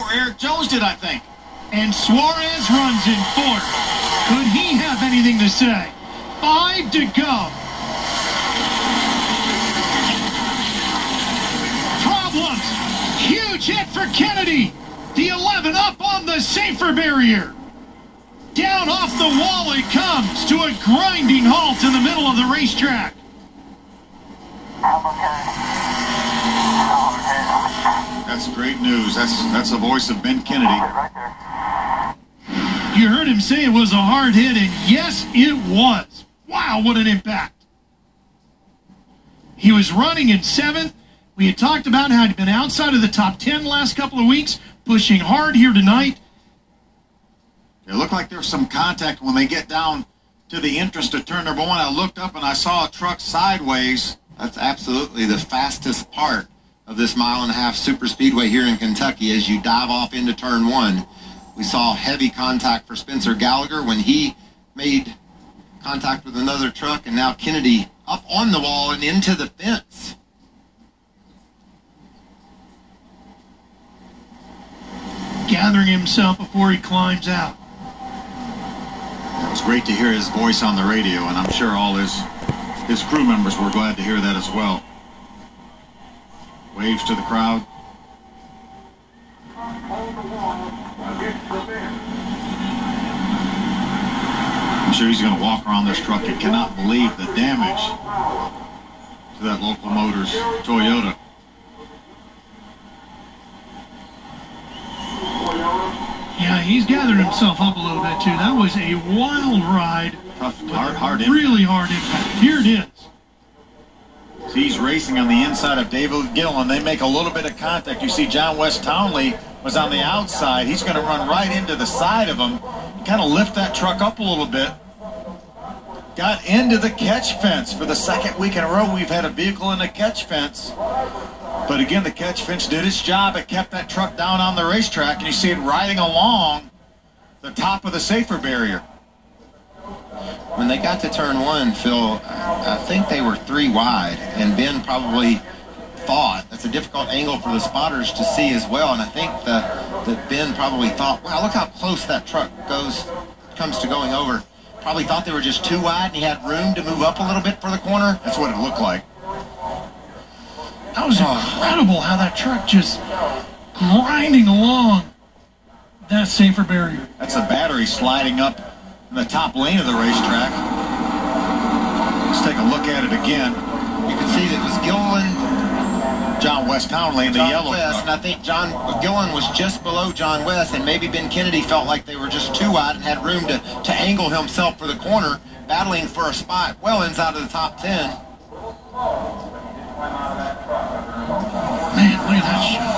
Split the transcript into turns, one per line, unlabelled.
Eric Jones did, I think. And Suarez runs in fourth. Could he have anything to say? 5 to go. Problems. Huge hit for Kennedy. The 11 up on the safer barrier. Down off the wall it comes to a grinding halt in the middle of the racetrack.
That's great news. That's the voice of Ben Kennedy.
You heard him say it was a hard hit, and yes, it was. Wow, what an impact. He was running in 7th. We had talked about how he'd been outside of the top 10 last couple of weeks, pushing hard here tonight.
It looked like there was some contact when they get down to the entrance to turn number 1. I looked up and I saw a truck sideways.
That's absolutely the fastest part of this mile-and-a-half super speedway here in Kentucky as you dive off into turn 1. We saw heavy contact for Spencer Gallagher when he made contact with another truck, and now Kennedy up on the wall and into the fence.
Gathering himself before he climbs out.
It was great to hear his voice on the radio, and I'm sure all his crew members were glad to hear that as well. Waves to the crowd. I'm sure he's going to walk around this truck and cannot believe the damage to that Local Motors Toyota.
Yeah, he's gathered himself up a little bit too. That was a wild ride.
Tough, hard impact.
Really hard impact. Here it is.
He's racing on the inside of David Gillen. They make a little bit of contact. You see John West Townley was on the outside. He's going to run right into the side of him. Kind of lift that truck up a little bit. Got into the catch fence. For the second week in a row, we've had a vehicle in the catch fence. But again, the catch fence did its job. It kept that truck down on the racetrack, and you see it riding along the top of the safer barrier.
When they got to turn 1, Phil, I think they were 3 wide, and Ben probably thought that's a difficult angle for the spotters to see as well. And I think that Ben probably thought, wow, look how close that truck comes to going over. Probably thought they were just too wide, and he had room to move up a little bit for the corner.
That's what it looked like.
That was incredible how that truck just grinding along that safer barrier.
That's a battery sliding up in the top lane of the racetrack. Let's take a look at it again.
You can see that it was Gillen,
John West Townley in the yellow
West, and I think Gillen was just below John West, and maybe Ben Kennedy felt like they were just too wide and had room to angle himself for the corner, battling for a spot well inside of the top 10.
Man, look at that shot.